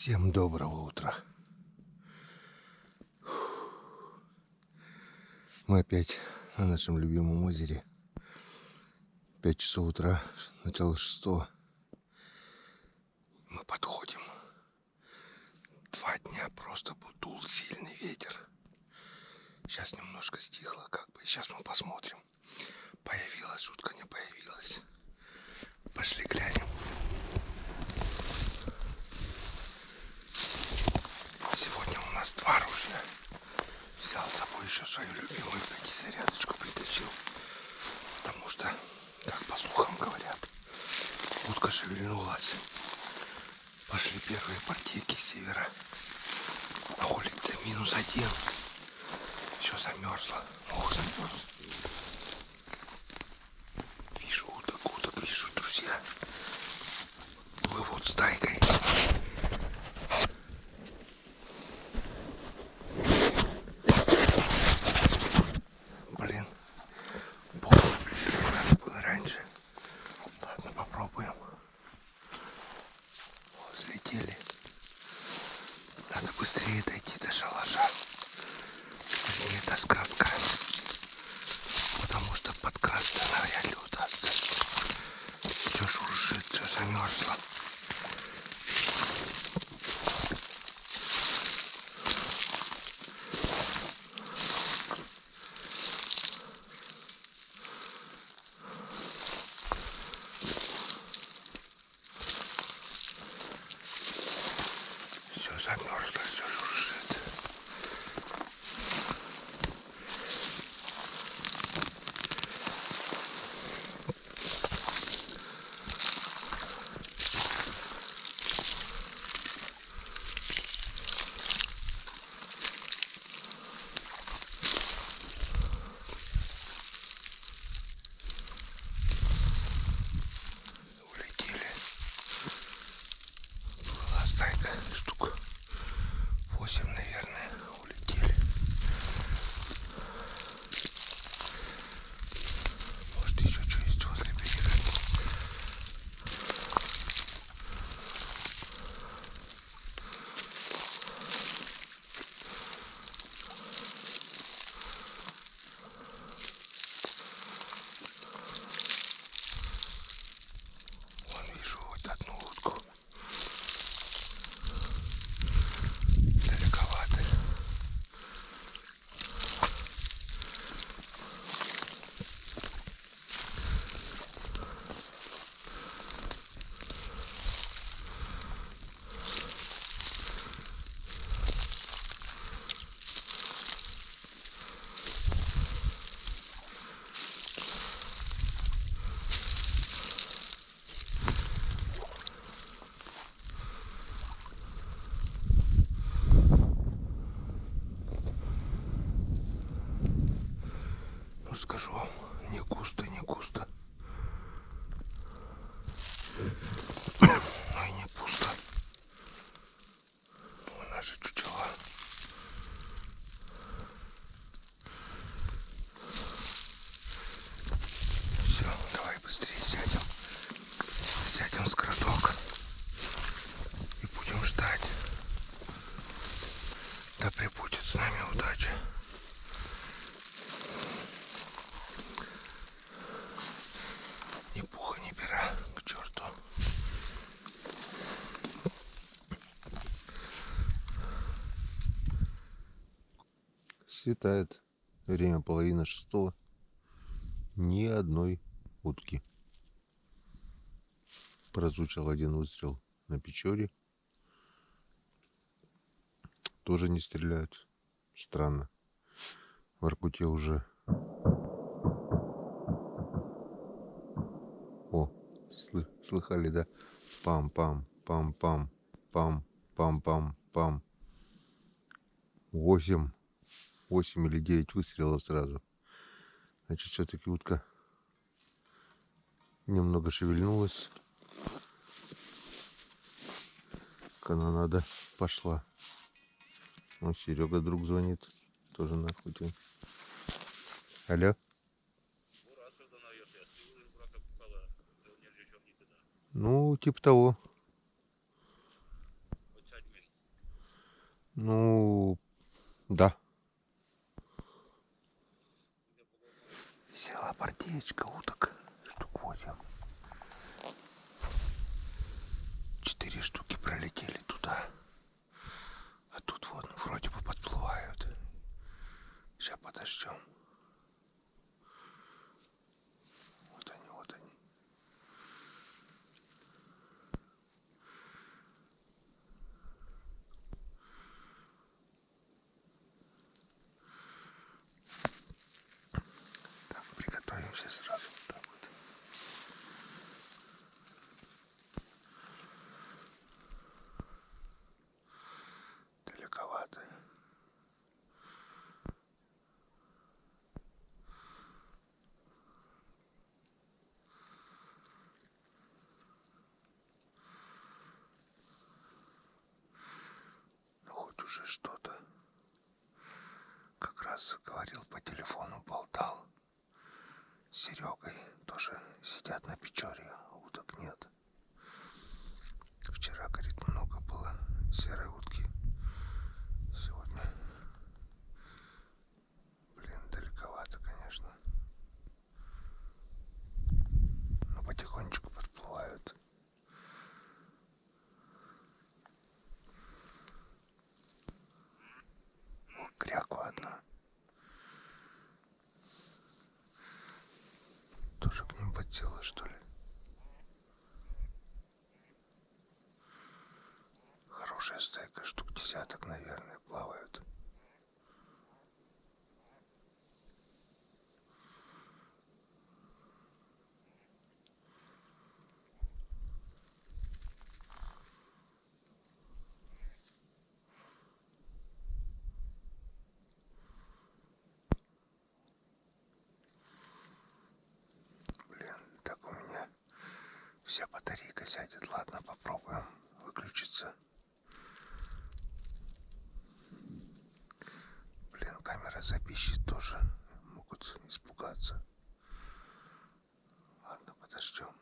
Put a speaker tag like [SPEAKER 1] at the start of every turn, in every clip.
[SPEAKER 1] Всем доброго утра. Мы опять на нашем любимом озере. 5 часов утра, начало 6. Мы подходим. 2 дня просто дул сильный ветер. Сейчас немножко стихло как бы. Сейчас мы посмотрим, появилась утка, не появилась. Пошли глянем. Сегодня у нас 2 ружья. Взял с собой еще свою любимую зарядочку притащил. Потому что, как по слухам говорят, утка шевельнулась. Пошли первые партийки с севера. На улице -1. Все замерзло. Ох, замерз. Вижу уток, вижу, друзья. Плывут стайкой. Блин, полный прилив надо было раньше. Ладно, попробуем. Вот, взлетели. Надо быстрее дойти до шалаша. Вернее, до скатка. Потому что подкрасться навряд ли удастся. Все шуршит, все замерзло. Все замерзло, все шуршит. Улетели. Была стайка, штук 8, наверное, улетели. Может, еще что есть возле берега. Вон вижу вот одну утку. Далековато. Ну, скажу вам, не густо, не густо. Но и не пусто. Вон наши чучела. Все, давай быстрее сядем. Сядем с городок. И будем ждать. Да пребудет с нами удача. Ни пуха, ни пера, к черту. Светает. Время 5:30. Ни одной утки. Прозвучал один выстрел на Печоре. Тоже не стреляют. Странно. В Воркуте уже. О, слыхали, да? Пам-пам, пам-пам, пам, пам-пам-пам. 8 или 9 выстрелов сразу. Значит, все-таки утка немного шевельнулась. Канонада пошла. Ну, Серега друг звонит. Тоже на охоте. Алло. Ну, типа того. Ну, да. Села партеечка уток, штук 8. 4 штуки пролетели туда. А тут вот вроде бы подплывают. Сейчас подождем. Вот они, вот они. Так, приготовимся сразу вот так вот. Далековато. Ну хоть уже что-то. Как раз говорил по телефону, болтал с Серегой. Тоже сидят на Печоре, а уток нет. Вчера, говорит, много было серой утки. Сегодня, блин, далековато, конечно. Но потихонечку подплывают. О, кряква одна. Тоже к ним подсела, что ли? Хорошая стайка, штук 10, наверное, плавают. Блин, так у меня вся батарейка сядет. Ладно, попробуем выключиться. Блин, камера запищит тоже. Могут испугаться. Ладно, подождем.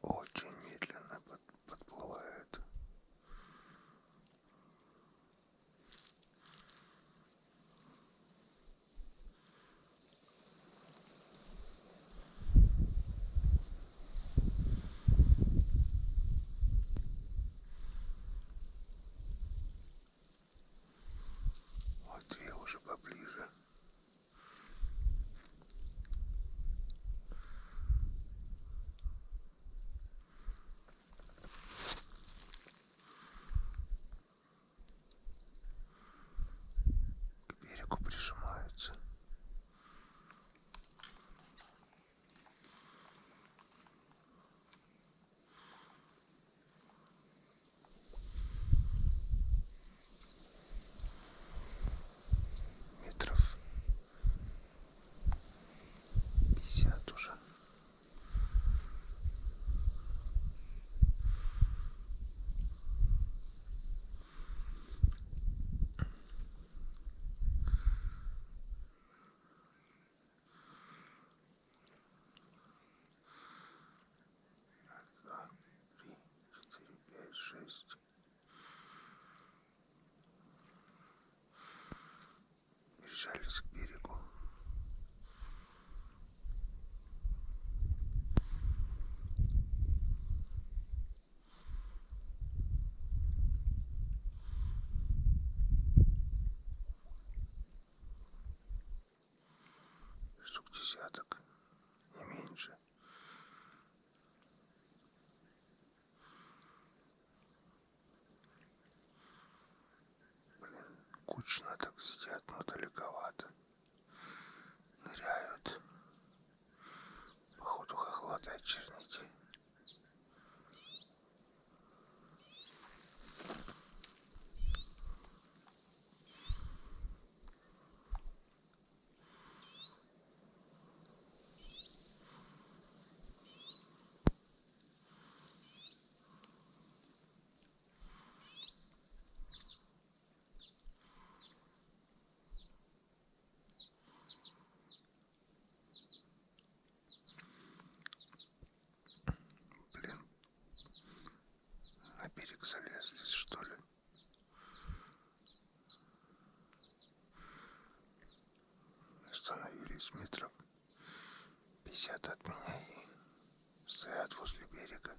[SPEAKER 1] Очень медленно подплывает. остановились метров 50 от меня и стоят возле берега.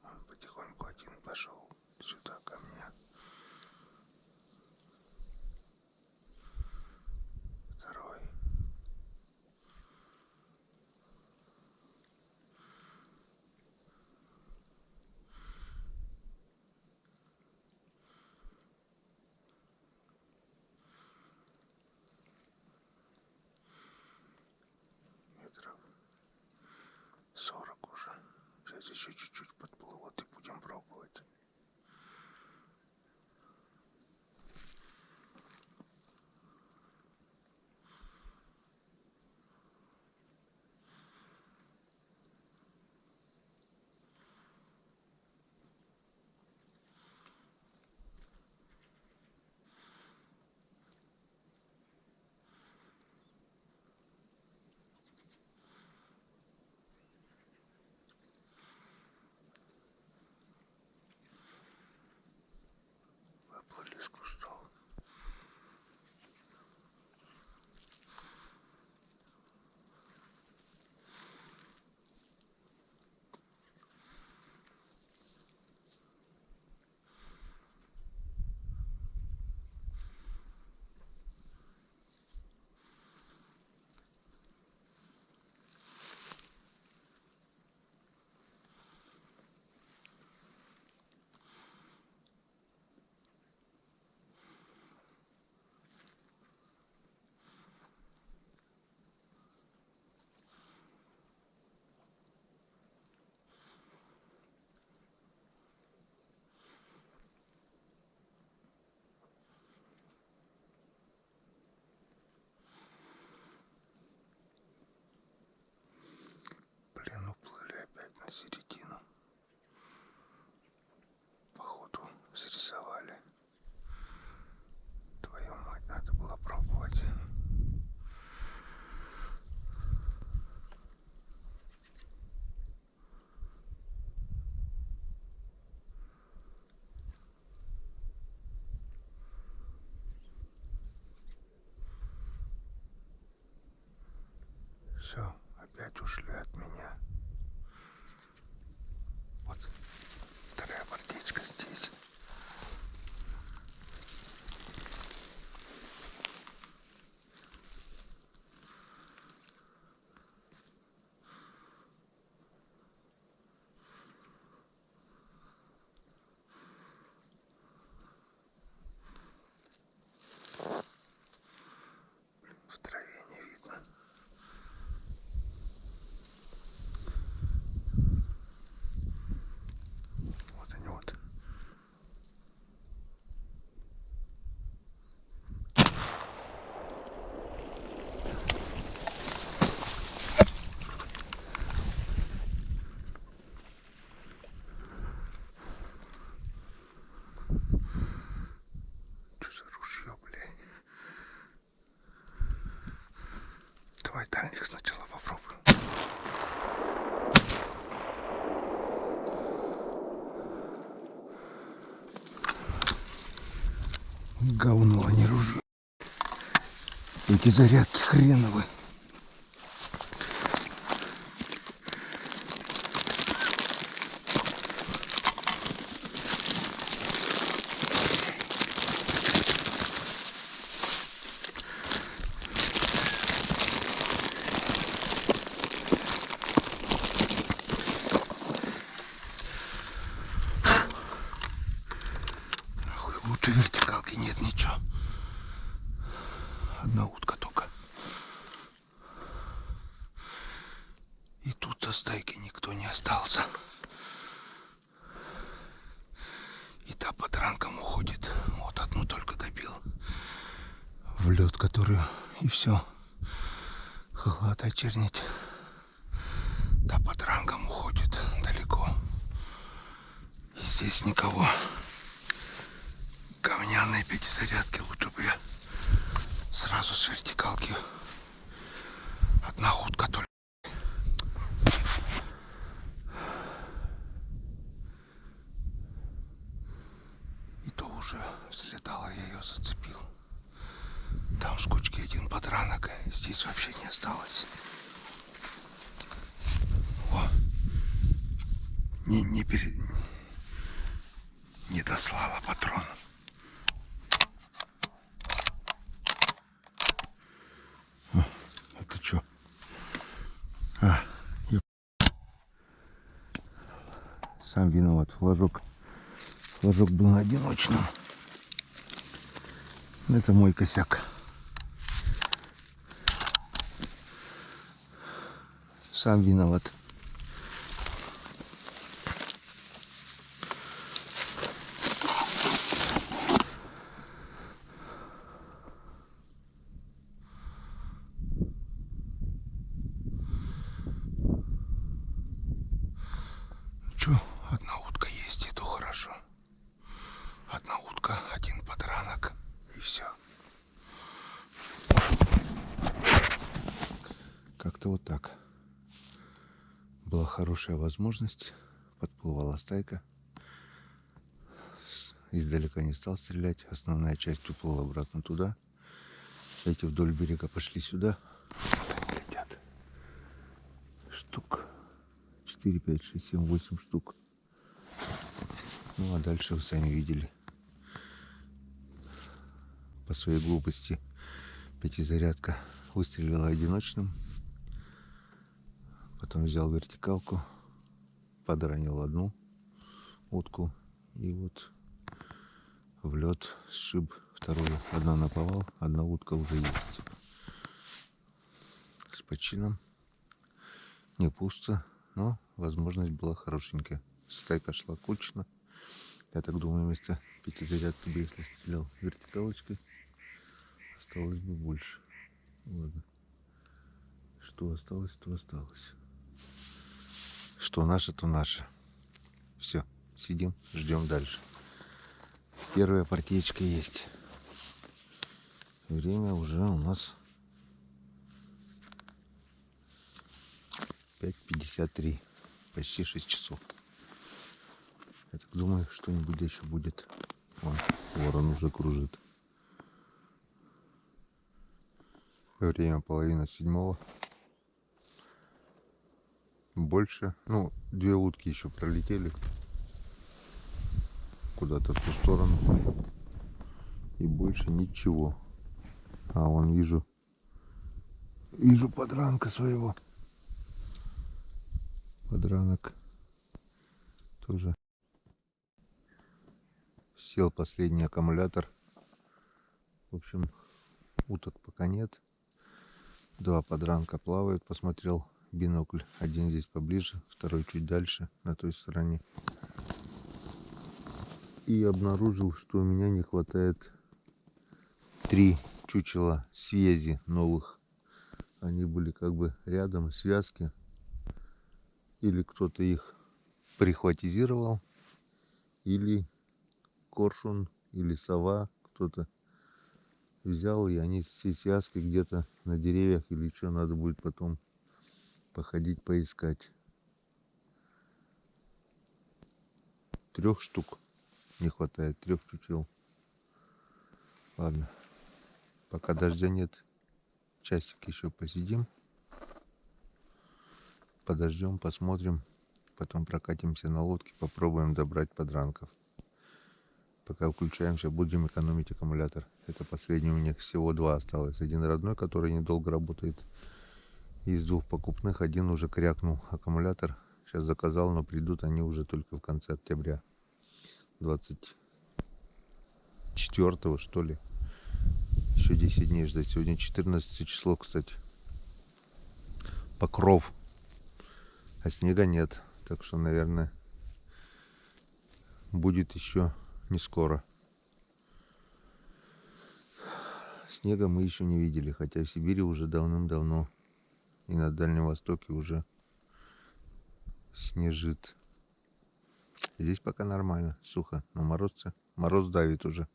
[SPEAKER 1] Он потихоньку один пошел сюда ко мне. Второй. Метров 40 уже. Сейчас еще чуть-чуть подплывут и будем пробовать. Выплыли с кустов. Блин, уплыли опять на середину. Походу срисовали. Твою мать, надо было пробовать. Все, опять ушли от меня. Вот вторая бортичка здесь. В траве не видно. Вот они вот. Что за ружье, блядь? Давай дальних сначала попробуем. Говно, а не ружье. Эти зарядки хреновые. Лучше вертикалки нет ничего. Одна утка только. И тут со стайки никто не остался. И та под ранком уходит. Вот одну только добил. В лед, которую и все. Хохлата чернить. Та под ранком уходит далеко. И здесь никого. Говняные пятизарядки, лучше бы я сразу с вертикалки. Одна утка только. И то уже взлетала, я ее зацепил. Там один подранок. Здесь вообще не осталось. О, не дослала патрон. О, это что? Сам виноват. Флажок был на одиночном. Это мой косяк. Сам виноват. Чё, одна утка есть, и то хорошо. Одна утка, один подранок, и все. Как-то вот так. Была хорошая возможность. Подплывала стайка. Издалека не стал стрелять. Основная часть уплыла обратно туда. Эти вдоль берега пошли сюда. Они летят. Штук 4, 5, 6, 7, 8 штук. Ну а дальше вы сами видели. По своей глупости пятизарядка выстрелила одиночным. Потом взял вертикалку, подранил одну утку и вот в лед сшиб вторую. Одна наповал, одна утка уже есть. С почином. Не пусто, но возможность была хорошенькая. Стайка шла кучно. Я так думаю, вместо пятизарядки бы, если стрелял вертикалочкой, осталось бы больше. Ладно. Что осталось, то осталось. Что наше, то наше. Все, сидим, ждем дальше. Первая партиечка есть. Время уже у нас 5:53. Почти 6 часов. Я так думаю, что-нибудь еще будет. Вон, ворон уже кружит. Время 6:30. Больше, ну, 2 утки еще пролетели куда-то в ту сторону. И больше ничего. А вон вижу подранка своего. Подранок тоже сел последний аккумулятор. В общем, уток пока нет. 2 подранка плавают. Посмотрел бинокль. Один здесь поближе, второй чуть дальше, на той стороне. И обнаружил, что у меня не хватает 3 чучела свези новых. Они были как бы рядом, связки. Или кто-то их прихватизировал, или коршун, или сова кто-то взял, и они все связки где-то на деревьях или что, надо будет потом походить, поискать. 3 штук не хватает, 3 чучел. Ладно, пока дождя нет, часик еще посидим, подождем, посмотрим, потом прокатимся на лодке, попробуем добрать подранков. Пока включаемся, будем экономить аккумулятор. Это последний, у меня всего 2 осталось. Один родной, который недолго работает. Из 2 покупных один уже крякнул аккумулятор. Сейчас заказал, но придут они уже только в конце октября. 24-го, что ли. Еще 10 дней ждать. Сегодня 14 число, кстати. Покров. А снега нет. Так что, наверное, будет еще не скоро. Снега мы еще не видели, хотя в Сибири уже давным-давно и на Дальнем Востоке уже снежит. Здесь пока нормально, сухо, но мороз давит уже.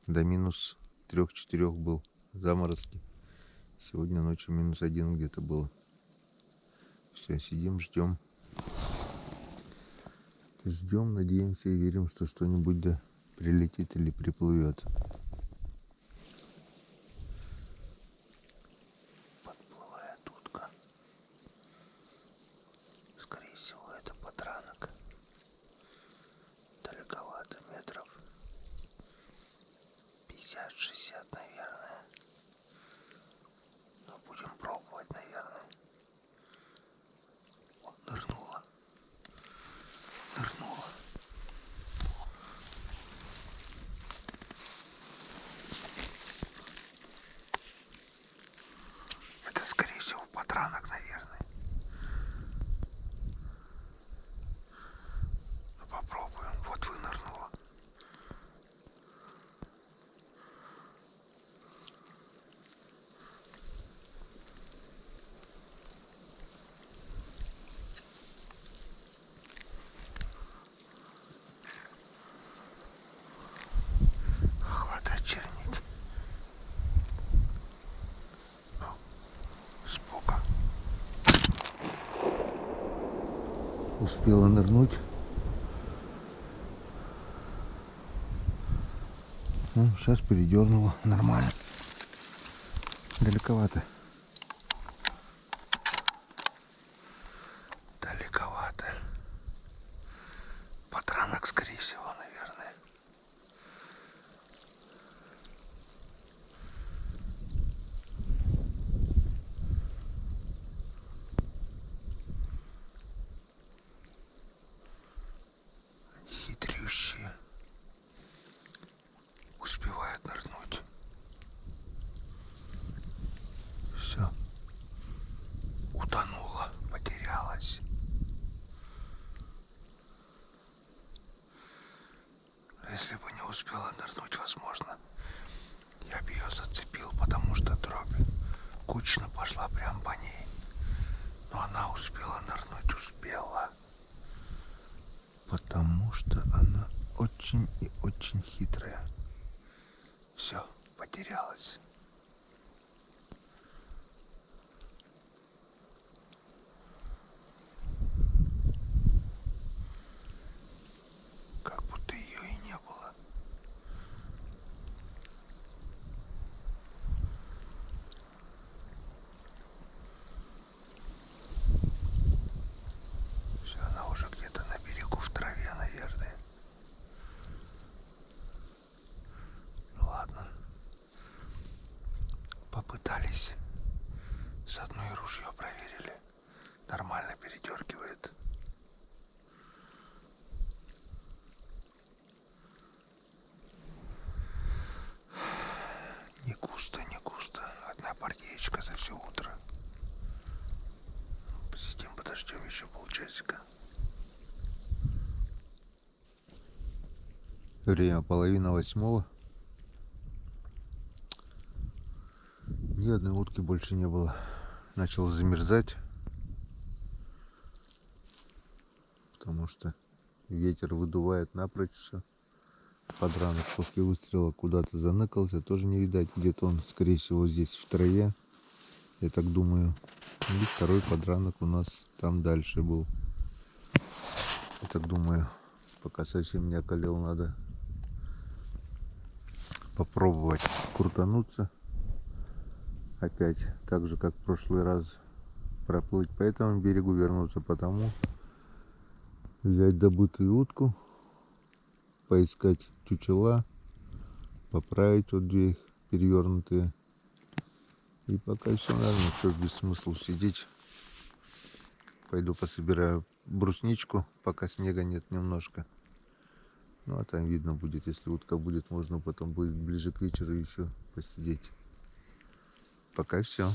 [SPEAKER 1] До -3-4 был заморозки. Сегодня ночью -1 где-то было. Все, сидим, ждем. Ждем, надеемся и верим, что что-нибудь да прилетит или приплывет. 60, наверное. Но будем пробовать, наверное. О, нырнула. Нырнула. Это, скорее всего, подранок, наверное. Ну, попробуем. Вот вынырнула. Хватает чернить. Спука. Успела нырнуть. Ну, сейчас передернула. Нормально. Далековато. Далековато. Подранок, скорее всего, наверное. Они хитрющие. Успевают нырнуть. Все. Утонула. Потерялась. Если бы не успела нырнуть, возможно, я бы ее зацепил, потому что дробь кучно пошла прям по ней. Но она успела нырнуть, успела. Потому что она очень и очень хитрая. Все, потерялась. Как будто ее и не было. Все, она уже где-то на берегу в траве, наверное. Ну ладно. Попытались. С одной ружье проверили. Нормально передергивает. Не густо, не густо. Одна партиечка за все утро. Посидим, подождем еще полчасика. Время 7:30. Ни одной утки больше не было. Начал замерзать. Потому что ветер выдувает напрочь все. Подранок после выстрела куда-то заныкался. Тоже не видать. Где-то он, скорее всего, здесь в траве. Я так думаю. И второй подранок у нас там дальше был. Я так думаю. Пока совсем не околел, надо попробовать крутануться. Опять, так же как в прошлый раз, проплыть по этому берегу, вернуться по тому. Взять добытую утку. Поискать чучела. Поправить вот две их перевернутые. И пока все, наверное, все, без смысла сидеть. Пойду пособираю брусничку, пока снега нет немножко. Ну а там видно будет, если утка будет, можно потом будет ближе к вечеру еще посидеть. Пока все.